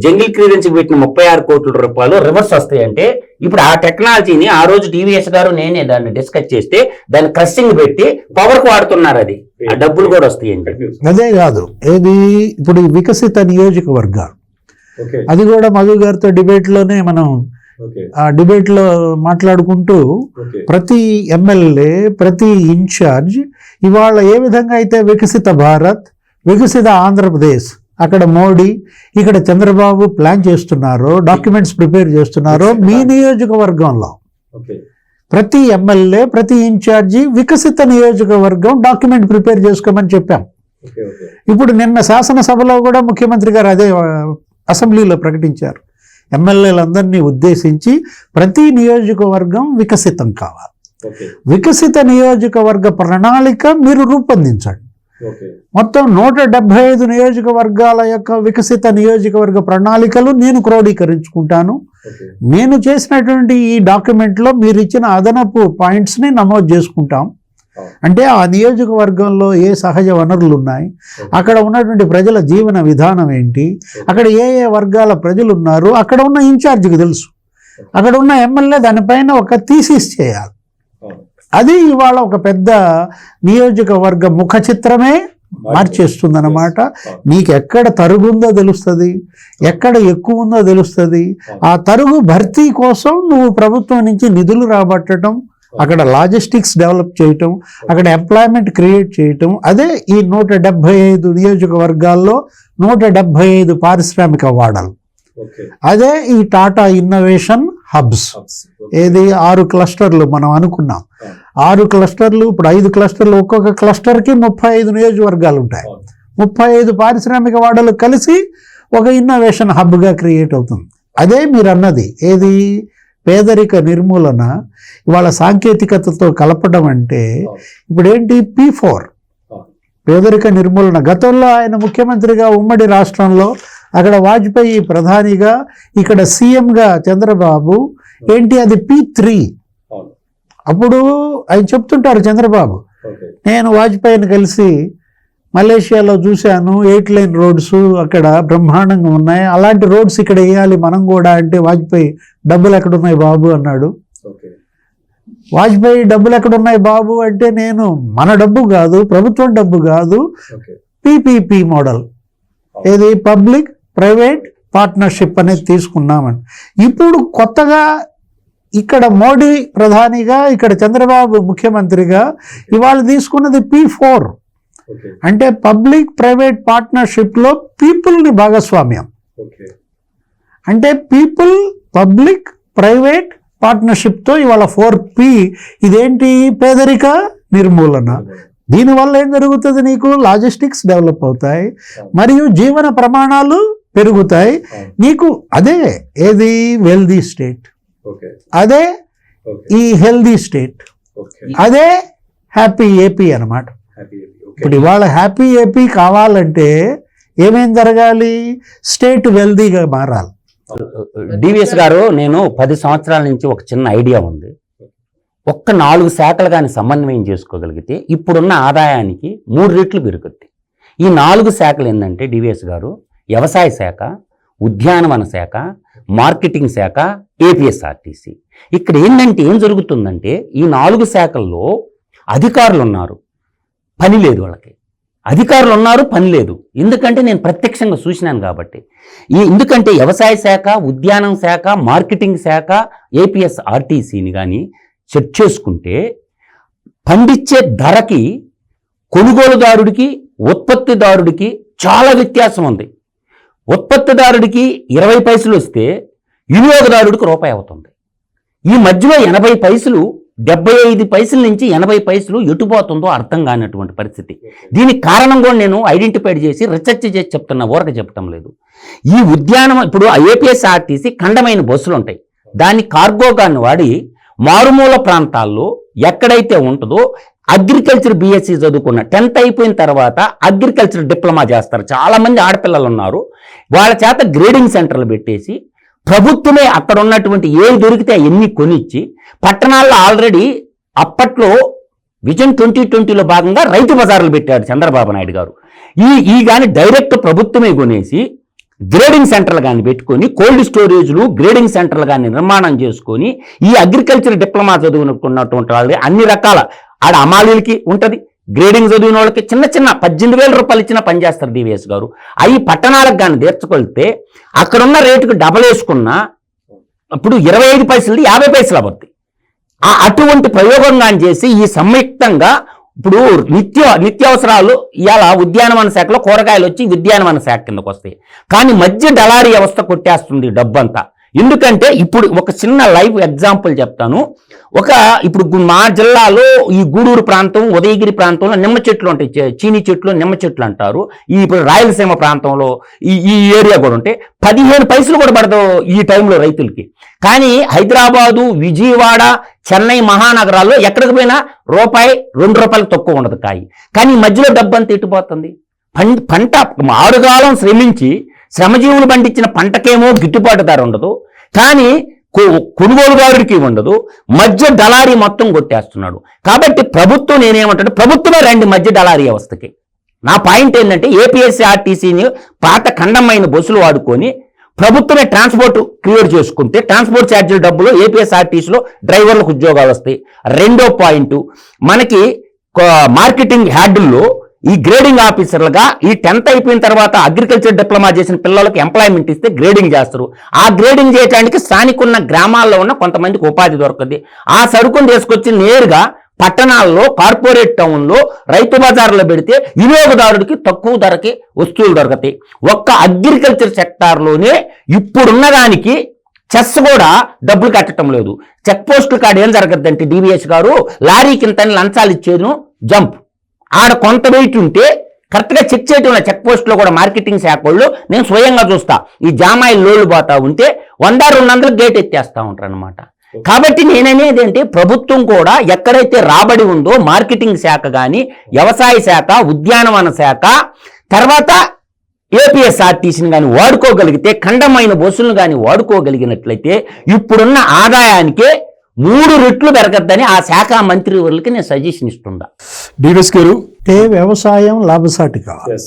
జంగిల్ క్లియరెన్స్ పెట్టిన 36 కోట్ల రూపాయలు రివర్స్ వస్తాయంటే ఇప్పుడు ఆ టెక్నాలజీని ఆ రోజు డివిఎస్ గారు నేనే దాన్ని డిస్కస్ చేస్తే దాన్ని క్రషింగ్ పెట్టి పవర్ కు వాడుతున్నారు. అది ఆ డబ్బులు కూడా వస్తాయండి. అదే కాదు, ఏది ఇప్పుడు వికసిత నియోజకవర్గాలు, అది కూడా మధు గారితో డిబేట్ లోనే మనం ఆ డిబేట్ లో మాట్లాడుకుంటూ ప్రతి ఎమ్మెల్యే, ప్రతి ఇన్ఛార్జ్ ఇవాళ ఏ విధంగా అయితే వికసిత భారత్, వికసిత ఆంధ్రప్రదేశ్ అక్కడ మోడీ, ఇక్కడ చంద్రబాబు ప్లాన్ చేస్తున్నారో, డాక్యుమెంట్స్ ప్రిపేర్ చేస్తున్నారో, మీ నియోజకవర్గంలో ప్రతి ఎమ్మెల్యే, ప్రతి ఇన్ఛార్జి వికసిత నియోజకవర్గం డాక్యుమెంట్ ప్రిపేర్ చేసుకోమని చెప్పాం. ఇప్పుడు నిన్న శాసనసభలో కూడా ముఖ్యమంత్రి గారు అదే అసెంబ్లీలో ప్రకటించారు. ఎమ్మెల్యేలందరినీ ఉద్దేశించి ప్రతి నియోజకవర్గం వికసితం కావాలి, వికసిత నియోజకవర్గ ప్రణాళిక మీరు రూపొందించండి. మొత్తం 175 నియోజకవర్గాల యొక్క వికసిత నియోజకవర్గ ప్రణాళికలు నేను క్రోడీకరించుకుంటాను. నేను చేసినటువంటి ఈ డాక్యుమెంట్లో మీరు ఇచ్చిన అదనపు పాయింట్స్ని నమోదు చేసుకుంటాం. అంటే ఆ నియోజకవర్గంలో ఏ సహజ వనరులు ఉన్నాయి, అక్కడ ఉన్నటువంటి ప్రజల జీవన విధానం ఏంటి, అక్కడ ఏ ఏ వర్గాల ప్రజలు ఉన్నారు, అక్కడ ఉన్న ఇన్ఛార్జికి తెలుసు, అక్కడ ఉన్న ఎమ్మెల్యే దానిపైన ఒక థీసిస్ చేయాలి. అది ఇవాళ ఒక పెద్ద నియోజకవర్గ ముఖ చిత్రమే మార్చేస్తుందన్నమాట. నీకు ఎక్కడ తరుగుందో తెలుస్తుంది, ఎక్కడ ఎక్కువ ఉందో తెలుస్తుంది. ఆ తరుగు భర్తీ కోసం నువ్వు ప్రభుత్వం నుంచి నిధులు రాబట్టడం, అక్కడ లాజిస్టిక్స్ డెవలప్ చేయటం, అక్కడ ఎంప్లాయ్మెంట్ క్రియేట్ చేయటం. అదే ఈ 175 నియోజకవర్గాల్లో 175 పారిశ్రామిక వాడలు. అదే ఈ టాటా ఇన్నోవేషన్ హబ్స్. ఏది 6 క్లస్టర్లు మనం అనుకున్నాం. 6 క్లస్టర్లు, ఇప్పుడు 5 క్లస్టర్లు, ఒక్కొక్క క్లస్టర్కి 35 నియోజకవర్గాలు ఉంటాయి. 35 పారిశ్రామిక వాడలు కలిసి ఒక ఇన్నోవేషన్ హబ్గా క్రియేట్ అవుతుంది. అదే మీరు అన్నది ఏది పేదరిక నిర్మూలన ఇవాళ సాంకేతికతతో కలపడం అంటే ఇప్పుడు ఏంటి P4 పేదరిక నిర్మూలన. గతంలో ఆయన ముఖ్యమంత్రిగా ఉమ్మడి రాష్ట్రంలో, అక్కడ వాజ్పేయి ప్రధానిగా, ఇక్కడ సీఎంగా చంద్రబాబు, ఏంటి అది P3. అప్పుడు ఆయన చెప్తుంటారు చంద్రబాబు, నేను వాజ్పేయిని కలిసి మలేషియాలో చూశాను, 8 లైన్ రోడ్స్ అక్కడ బ్రహ్మాండంగా ఉన్నాయి, అలాంటి రోడ్స్ ఇక్కడ వేయాలి మనం కూడా. అంటే వాజ్పేయి డబ్బులు ఎక్కడున్నాయి బాబు అన్నాడు. వాజ్పేయి డబ్బులు ఎక్కడున్నాయి బాబు అంటే, నేను మన డబ్బు కాదు, ప్రభుత్వం డబ్బు కాదు, PPP మోడల్, ఏది పబ్లిక్ ప్రైవేట్ పార్ట్నర్షిప్ అనేది తీసుకున్నామని. ఇప్పుడు కొత్తగా ఇక్కడ మోడీ ప్రధానిగా, ఇక్కడ చంద్రబాబు ముఖ్యమంత్రిగా ఇవాళ తీసుకున్నది P4. అంటే పబ్లిక్ ప్రైవేట్ పార్ట్నర్షిప్లో పీపుల్ని భాగస్వామ్యం. అంటే పీపుల్, పబ్లిక్, ప్రైవేట్ పార్ట్నర్షిప్తో ఇవాళ 4P. ఇదేంటి పేదరిక నిర్మూలన. దీనివల్ల ఏం జరుగుతుంది, నీకు లాజిస్టిక్స్ డెవలప్ అవుతాయి, మరియు జీవన ప్రమాణాలు పెరుగుతాయి. నీకు అదే ఏది వెల్దీ స్టేట్, అదే ఈ హెల్దీ స్టేట్, అదే హ్యాపీ ఏపీ అన్నమాట. ఇప్పుడు ఇవాళ హ్యాపీ ఏపీ కావాలంటే ఏమేం జరగాలి, స్టేట్ వెల్దీగా మారాలి. డివిఎస్ గారు, నేను 10 సంవత్సరాల నుంచి ఒక చిన్న ఐడియా ఉంది. ఒక్క 4 శాఖలు కానీ సమన్వయం చేసుకోగలిగితే ఇప్పుడున్న ఆదాయానికి 3 రెట్లు పెరుగుద్ది. ఈ 4 శాఖలు ఏంటంటే డివిఎస్ గారు, వ్యవసాయ శాఖ, ఉద్యానవన శాఖ, మార్కెటింగ్ శాఖ, ఏపీఎస్ఆర్టీసీ. ఇక్కడ ఏంటంటే ఏం జరుగుతుందంటే ఈ 4 శాఖల్లో అధికారులు ఉన్నారు, పని లేదు వాళ్ళకి. అధికారులు ఉన్నారు, పని లేదు. ఎందుకంటే నేను ప్రత్యక్షంగా చూసినాను కాబట్టి. ఎందుకంటే వ్యవసాయ శాఖ, ఉద్యానం శాఖ, మార్కెటింగ్ శాఖ, ఏపీఎస్ఆర్టీసీని కానీ సెట్ చేసుకుంటే పండించే ధరకి కొనుగోలుదారుడికి, ఉత్పత్తిదారుడికి చాలా వ్యత్యాసం ఉంది. ఉత్పత్తిదారుడికి 20 పైసలు వస్తే వినియోగదారుడికి రూపాయి అవుతుంది. ఈ మధ్యలో 80 పైసలు 75 పైసల నుంచి 80 పైసలు ఎటుపోతుందో అర్థం కానటువంటి పరిస్థితి. దీనికి కారణం కూడా నేను ఐడెంటిఫైడ్ చేసి రీసెర్చ్ చేసి చెప్తున్నా, ఊరక చెప్పడం లేదు. ఈ ఉద్యానం ఇప్పుడు ఏపీఎస్ఆర్టీసీ ఖండమైన బస్సులు ఉంటాయి, దాన్ని కార్గోగాన్ని వాడి మారుమూల ప్రాంతాల్లో ఎక్కడైతే ఉంటుందో అగ్రికల్చర్ బీఎస్సీ చదువుకున్న 10th అయిపోయిన తర్వాత అగ్రికల్చర్ డిప్లొమా చేస్తారు. చాలామంది ఆడపిల్లలు ఉన్నారు, వాళ్ళ చేత గ్రేడింగ్ సెంటర్లు పెట్టేసి ప్రభుత్వమే అక్కడ ఉన్నటువంటి ఏవి దొరికితే అవన్నీ కొనిచ్చి పట్టణాల్లో ఆల్రెడీ అప్పట్లో విజన్ 2020లో భాగంగా రైతు బజార్లు పెట్టాడు చంద్రబాబు నాయుడు గారు. ఈ కానీ డైరెక్ట్ ప్రభుత్వమే కొనేసి గ్రేడింగ్ సెంటర్లు కానీ పెట్టుకొని కోల్డ్ స్టోరేజ్లు గ్రేడింగ్ సెంటర్లు కానీ నిర్మాణం చేసుకొని ఈ అగ్రికల్చర్ డిప్లొమా చదువుకున్నటువంటి వాళ్ళు అన్ని రకాల ఆడ అమాలీలకి ఉంటుంది, గ్రేడింగ్ చదివిన వాళ్ళకి చిన్న 18,000 రూపాయలు ఇచ్చినా పనిచేస్తారు డివిఎస్ గారు. అవి పట్టణాలకు కానీ తీర్చుకొలితే అక్కడున్న రేటుకు డబల్ వేసుకున్నా ఇప్పుడు 25 పైసలు 50 పైసలు అవుతుంది. అటువంటి ప్రయోగం కానీ చేసి ఈ సంయుక్తంగా ఇప్పుడు నిత్యావసరాలు ఇవాళ ఉద్యానవన శాఖలో కూరగాయలు వచ్చి ఉద్యానవన శాఖ కిందకు వస్తాయి, కానీ మధ్య దళారీ వ్యవస్థ కొట్టేస్తుంది డబ్బంతా. ఎందుకంటే ఇప్పుడు ఒక చిన్న లైవ్ ఎగ్జాంపుల్ చెప్తాను. ఇప్పుడు మా జిల్లాలో ఈ గూడూరు ప్రాంతం, ఉదయగిరి ప్రాంతంలో నిమ్మ చెట్లు ఉంటాయి, చీనీ చెట్లు నిమ్మ చెట్లు అంటారు. ఇప్పుడు రాయలసీమ ప్రాంతంలో ఈ ఏరియా కూడా ఉంటాయి. 15 పైసలు కూడా పడదు ఈ టైంలో రైతులకి. కానీ హైదరాబాదు, విజయవాడ, చెన్నై మహానగరాల్లో ఎక్కడికి పోయినా ₹1, ₹2 తక్కువ ఉండదు కాయి. కానీ ఈ మధ్యలో డబ్బంతా ఎట్టిపోతుంది. పంట ఆరుగాలం శ్రమించి శ్రమజీవులు పండించిన పంటకేమో గిట్టుబాటు ధర ఉండదు, కానీ కొనుగోలుదారుడికి ఉండదు, మధ్య దళారీ మొత్తం కొట్టేస్తున్నాడు. కాబట్టి ప్రభుత్వం నేనేమంటాడు, ప్రభుత్వమే రండి మధ్య దళారీ వ్యవస్థకి. నా పాయింట్ ఏంటంటే ఏపీఎస్ఆర్టీసీని పాత ఖండమైన బస్సులు వాడుకొని ప్రభుత్వమే ట్రాన్స్పోర్ట్ క్రియేట్ చేసుకుంటే ట్రాన్స్పోర్ట్ ఛార్జీల డబ్బులు ఏపీఎస్ఆర్టీసీలో డ్రైవర్లకు ఉద్యోగాలు వస్తాయి. రెండో పాయింట్, మనకి మార్కెటింగ్ హ్యాడ్ల్లో ఈ గ్రేడింగ్ ఆఫీసర్లుగా ఈ 10th అయిపోయిన తర్వాత అగ్రికల్చర్ డిప్లొమా చేసిన పిల్లలకు ఎంప్లాయ్మెంట్ ఇస్తే గ్రేడింగ్ చేస్తారు. ఆ గ్రేడింగ్ చేయడానికి స్థానికున్న గ్రామాల్లో ఉన్న కొంతమందికి ఉపాధి దొరకదు. ఆ సరుకును తీసుకొచ్చి నేరుగా పట్టణాల్లో, కార్పొరేట్ టౌన్లో, రైతు బజార్లో పెడితే వినియోగదారుడికి తక్కువ ధరకి వస్తువులు దొరకతాయి. ఒక్క అగ్రికల్చర్ సెక్టార్లోనే ఇప్పుడున్న దానికి చెస్ కూడా డబ్బులు కట్టడం లేదు. చెక్ పోస్టుల కాడ ఏం జరగద్దంటే డివిఎస్ గారు లారీకి ఇంత లంచాలు ఇచ్చేది జంప్ ఆడ కొంత వెయిట్ ఉంటే కరెక్ట్గా చెక్ చేయటం చెక్ పోస్ట్లో కూడా మార్కెటింగ్ శాఖ వాళ్ళు నేను స్వయంగా చూస్తా. ఈ జామాయిల్ లోళ్ళు పోతా ఉంటే 100-200 గేట్ ఎత్తేస్తూ ఉంటారు అనమాట. కాబట్టి నేననేది ఏంటి, ప్రభుత్వం కూడా ఎక్కడైతే రాబడి ఉందో మార్కెటింగ్ శాఖ కానీ, వ్యవసాయ శాఖ, ఉద్యానవన శాఖ, తర్వాత ఏపీఎస్ఆర్టీసీని కానీ వాడుకోగలిగితే, ఖండమైన బస్సులను కానీ వాడుకోగలిగినట్లయితే ఇప్పుడున్న ఆదాయానికే 3 రెట్లు పెరగద్దని ఆ శాఖ మంత్రి వాళ్ళకి నేను సజెషన్ ఇస్తుందా. డివిఎస్ గారు, వ్యవసాయం లాభసాటి కావాలి.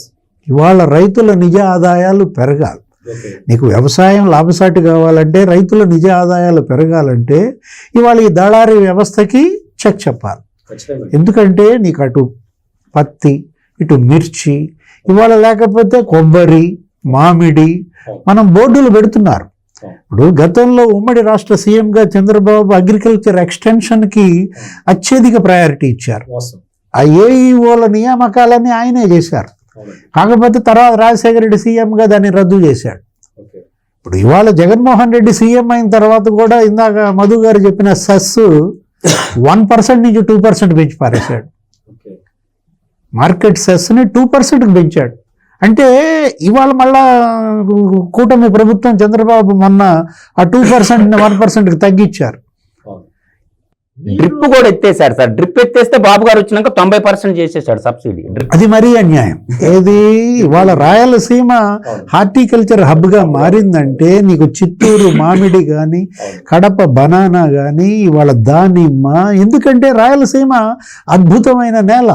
ఇవాళ రైతుల నిజ ఆదాయాలు పెరగాలి. నీకు వ్యవసాయం లాభసాటి కావాలంటే, రైతుల నిజ ఆదాయాలు పెరగాలంటే ఇవాళ ఈ దళారీ వ్యవస్థకి చెక్ చెప్పాలి. ఎందుకంటే నీకు అటు పత్తి, ఇటు మిర్చి, ఇవాళ లేకపోతే కొబ్బరి, మామిడి మనం బోర్డులు పెడుతున్నారు. ఇప్పుడు గతంలో ఉమ్మడి రాష్ట్ర సీఎంగా చంద్రబాబు అగ్రికల్చర్ ఎక్స్టెన్షన్కి అత్యధిక ప్రయారిటీ ఇచ్చారు. ఆ ఏఈఓల నియామకాలన్నీ ఆయనే చేశారు. కాకపోతే తర్వాత రాజశేఖర రెడ్డి సీఎంగా దాన్ని రద్దు చేశాడు. ఇప్పుడు ఇవాళ జగన్మోహన్ రెడ్డి సీఎం అయిన తర్వాత కూడా ఇందాక మధు గారు చెప్పిన సెస్ 1% నుంచి 2% పెంచి పారేశాడు. మార్కెట్ సెస్ని 2%కి పెంచాడు. అంటే ఇవాళ మళ్ళా కూటమి ప్రభుత్వం చంద్రబాబు మొన్న ఆ 2% 1%కి తగ్గించారు. డ్రిప్ కూడా ఎత్తేసారు సార్. డ్రిప్ ఎత్తేస్తే బాబు గారు వచ్చినాక 90% చేసేసాడు సబ్సిడీ. అది మరీ అన్యాయం. ఏది ఇవాళ రాయలసీమ హార్టికల్చర్ హబ్గా మారిందంటే నీకు చిత్తూరు మామిడి కానీ, కడప బనానా కానీ, ఇవాళ దానిమ్మ. ఎందుకంటే రాయలసీమ అద్భుతమైన నేల.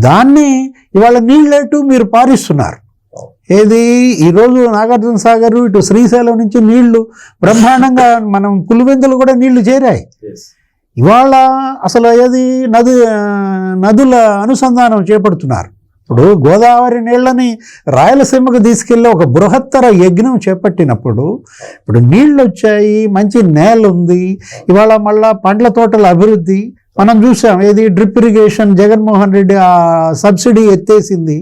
దాన్ని ఇవాళ నీళ్ళేటు మీరు పారిస్తున్నారు. ఏది ఈరోజు నాగార్జున సాగర్, ఇటు శ్రీశైలం నుంచి నీళ్లు బ్రహ్మాండంగా, మనం పులివెందులు కూడా నీళ్లు చేరాయి. ఇవాళ అసలు ఏది నదుల అనుసంధానం చేపడుతున్నారు. ఇప్పుడు గోదావరి నీళ్ళని రాయలసీమకు తీసుకెళ్ళి ఒక బృహత్తర యజ్ఞం చేపట్టినప్పుడు ఇప్పుడు నీళ్ళు వచ్చాయి, మంచి నేల ఉంది. ఇవాళ మళ్ళా పండ్ల తోటల అభివృద్ధి మనం చూసాం. ఏది డ్రిప్ ఇరిగేషన్ జగన్మోహన్ రెడ్డి ఆ సబ్సిడీ ఎత్తేసింది,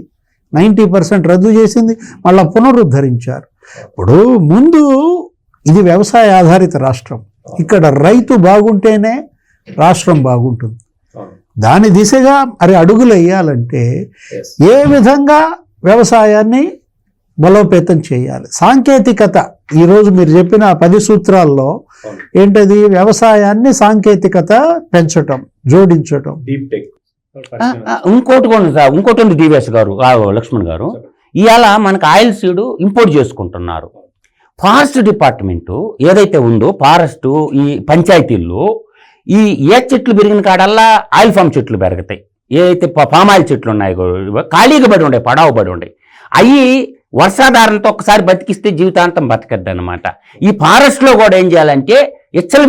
90% రద్దు చేసింది, మళ్ళీ పునరుద్ధరించారు. ఇప్పుడు ముందు ఇది వ్యవసాయ ఆధారిత రాష్ట్రం. ఇక్కడ రైతు బాగుంటేనే రాష్ట్రం బాగుంటుంది. దాని దిశగా మరి అడుగులు వేయాలంటే ఏ విధంగా వ్యవసాయాన్ని బలోపేతం చేయాలి. సాంకేతికత ఈరోజు మీరు చెప్పిన 10 సూత్రాల్లో ఏంటది? వ్యవసాయాన్ని సాంకేతికత పెంచటం, జోడించటం. ఇంకోటి ఉంది డివిఎస్ గారు, లక్ష్మణ్ గారు. ఇవాళ మనకు ఆయిల్ సీడ్ ఇంపోర్ట్ చేసుకుంటున్నారు. ఫారెస్ట్ డిపార్ట్మెంటు ఏదైతే ఉందో, ఫారెస్ట్ ఈ పంచాయతీల్లో ఈ ఏ చెట్లు పెరిగిన కాడల్లా ఆయిల్ ఫామ్ చెట్లు పెరుగుతాయి. ఏదైతే పామాయిల్ చెట్లు ఉన్నాయో ఖాళీగా పడి ఉండే, పడావు పడి ఉండే, అవి వర్షాధారంతో ఒకసారి బతికిస్తే జీవితాంతం బతకద్దు అనమాట. ఈ ఫారెస్ట్లో కూడా ఏం చేయాలంటే,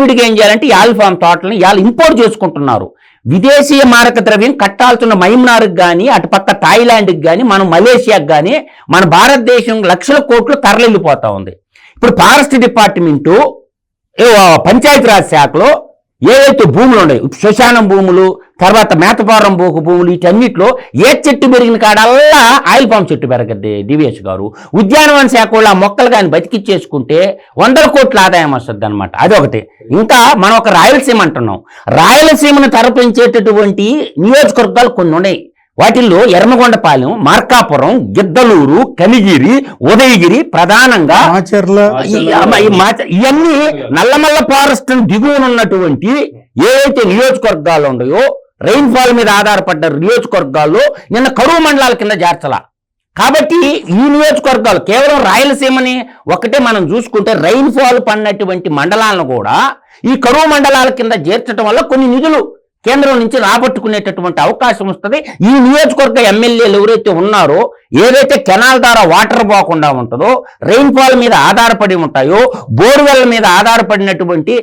విడిగా ఏం చేయాలంటే ఈ ఆయిల్ ఫామ్ తోటలను ఇవాళ ఇంపోర్ట్ చేసుకుంటున్నారు. విదేశీయ మారక ద్రవ్యం కట్టాల్సిన మయన్మార్కి కానీ, అటుపక్క థాయిలాండ్కి కానీ, మనం మలేషియాకి కానీ, మన భారతదేశం లక్షల కోట్లు తరలిపోతా ఉంది. ఇప్పుడు ఫారెస్ట్ డిపార్ట్మెంటు, పంచాయతీరాజ్ శాఖలో ఏవైతే భూములు ఉన్నాయి, శ్మశానం భూములు, తర్వాత మేతపారం భూములు, వీటన్నిటిలో ఏ చెట్టు పెరిగిన కాడల్లా ఆయిల్ పామ్ చెట్టు పెరగద్ది డివిఎస్ గారు. ఉద్యానవన శాఖ వాళ్ళు ఆ మొక్కలు కానీ బతికిచ్చేసుకుంటే 100 కోట్ల ఆదాయం వస్తుంది అనమాట. అదొకటి. ఇంకా మనం ఒక రాయలసీమ అంటున్నాం. రాయలసీమను తరపించేటటువంటి నియోజకవర్గాలు కొన్ని ఉన్నాయి. వాటిల్లో ఎర్మగొండపాలెం, మార్కాపురం, గిద్దలూరు, కనిగిరి, ఉదయగిరి ప్రధానంగా ఇవన్నీ నల్లమల్ల ఫారెస్ట్ దిగువన ఉన్నటువంటి ఏవైతే నియోజకవర్గాలు ఉన్నాయో, రెయిన్ఫాల్ మీద ఆధారపడ్డ నియోజకవర్గాల్లో నిన్న కరువు మండలాల కింద చేర్చాల. కాబట్టి ఈ నియోజకవర్గాలు కేవలం రాయలసీమని ఒకటే మనం చూసుకుంటే రెయిన్ఫాల్ పడినటువంటి మండలాలను కూడా ఈ కరువు మండలాల కింద చేర్చడం వల్ల కొన్ని నిధులు కేంద్రం నుంచి రాబట్టుకునేటటువంటి అవకాశం వస్తుంది. ఈ నియోజకవర్గ ఎమ్మెల్యేలు ఎవరైతే ఉన్నారో, ఏదైతే కెనాల్ ద్వారా వాటర్ పోకుండా ఉంటుందో, రెయిన్ఫాల్ మీద ఆధారపడి ఉంటాయో, బోర్వెల్ మీద ఆధారపడినటువంటి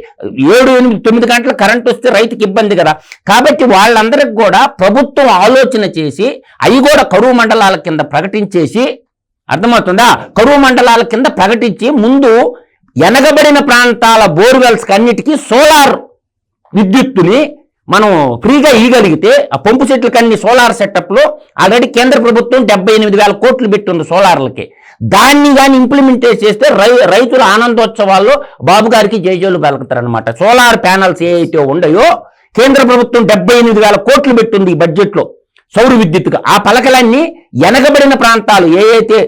7, 8, 9 గంటల కరెంట్ వస్తే రైతుకి ఇబ్బంది కదా. కాబట్టి వాళ్ళందరికీ కూడా ప్రభుత్వం ఆలోచన చేసి అవి కూడా కరువు మండలాల కింద ప్రకటించేసి, అర్థమవుతుందా, కరువు మండలాల కింద ప్రకటించి ముందు వెనకబడిన ప్రాంతాల బోర్వెల్స్ అన్నిటికీ సోలార్ విద్యుత్తుని మనం ఫ్రీగా ఇవ్వగలిగితే, ఆ పంపు సెట్లకి అన్ని సోలార్ సెటప్లో ఆల్రెడీ కేంద్ర ప్రభుత్వం 78,000 కోట్లు పెట్టింది సోలార్లకి. దాన్ని కానీ ఇంప్లిమెంట్ చేస్తే రైతుల ఆనందోత్సవాల్లో బాబు గారికి జైజోలు పలుకుతారనమాట. సోలార్ ప్యానల్స్ ఏవైతే ఉన్నాయో కేంద్ర ప్రభుత్వం 78,000 కోట్లు పెట్టింది ఈ బడ్జెట్లో సౌర విద్యుత్తుగా. ఆ పలకలన్నీ వెనకబడిన ప్రాంతాలు ఏవైతే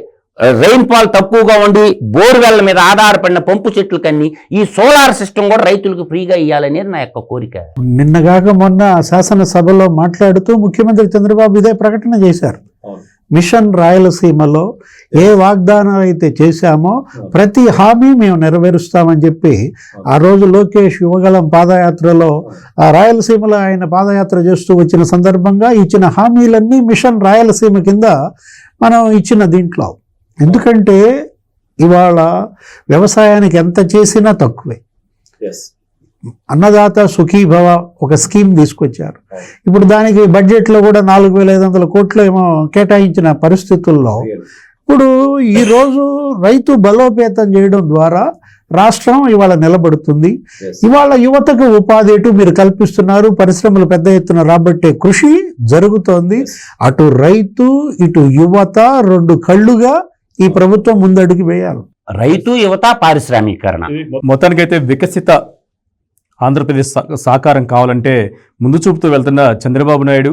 రెయిన్ఫాల్ తక్కువగా ఉండి బోర్వెల్ మీద ఆధారపడిన పంపు చెట్లు కన్నీ ఈ సోలార్ సిస్టమ్ కూడా రైతులకు ఫ్రీగా ఇవ్వాలనేది నా యొక్క కోరిక. నిన్నగాక మొన్న శాసనసభలో మాట్లాడుతూ ముఖ్యమంత్రి చంద్రబాబు ఇదే ప్రకటన చేశారు. మిషన్ రాయలసీమలో ఏ వాగ్దానం అయితే చేశామో ప్రతి హామీ మేము నెరవేరుస్తామని చెప్పి ఆ రోజు లోకేష్ యువగళం పాదయాత్రలో ఆ రాయలసీమలో ఆయన పాదయాత్ర చేస్తూ వచ్చిన సందర్భంగా ఇచ్చిన హామీలన్నీ మిషన్ రాయలసీమ కింద మనం ఇచ్చిన దీంట్లో. ఎందుకంటే ఇవాళ వ్యవసాయానికి ఎంత చేసినా తక్కువే. అన్నదాత సుఖీభవ ఒక స్కీమ్ తీసుకొచ్చారు. ఇప్పుడు దానికి బడ్జెట్లో కూడా 4,500 కోట్లు ఏమో కేటాయించిన పరిస్థితుల్లో ఇప్పుడు ఈరోజు రైతు బలోపేతం చేయడం ద్వారా రాష్ట్రం ఇవాళ నిలబడుతుంది. ఇవాళ యువతకు ఉపాధి ఎటు మీరు కల్పిస్తున్నారు, పరిశ్రమలు పెద్ద ఎత్తున రాబట్టే కృషి జరుగుతోంది. అటు రైతు ఇటు యువత 2 కళ్ళుగా ఈ ప్రభుత్వం ముందడుగు వేయాలి. రైతు, యువత, పారిశ్రామీకరణ. మొత్తానికైతే వికసిత ఆంధ్రప్రదేశ్ సాకారం కావాలంటే ముందు చూపుతూ వెళ్తున్న చంద్రబాబు నాయుడు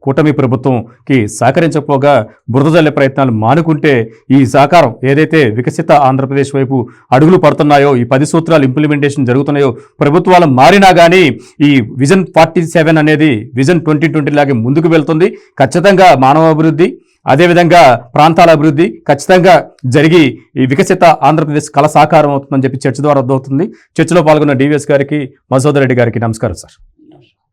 కూటమి ప్రభుత్వంకి సహకరించకపోగా బురద జల్లే ప్రయత్నాలు మానుకుంటే ఈ సహకారం ఏదైతే వికసిత ఆంధ్రప్రదేశ్ వైపు అడుగులు పడుతున్నాయో, ఈ 10 సూత్రాలు ఇంప్లిమెంటేషన్ జరుగుతున్నాయో, ప్రభుత్వాలు మారినా కానీ ఈ విజన్ 47 అనేది విజన్ 2020 లాగే ముందుకు వెళ్తుంది. ఖచ్చితంగా మానవాభివృద్ధి, అదేవిధంగా ప్రాంతాల అభివృద్ధి ఖచ్చితంగా జరిగి ఈ వికసిత ఆంధ్రప్రదేశ్ కళ సాకారం అవుతుందని చెప్పి చర్చ ద్వారా అర్థమవుతుంది. చర్చలో పాల్గొన్న డివిఎస్ గారికి, మధుసూదన్ రెడ్డి గారికి నమస్కారం సార్.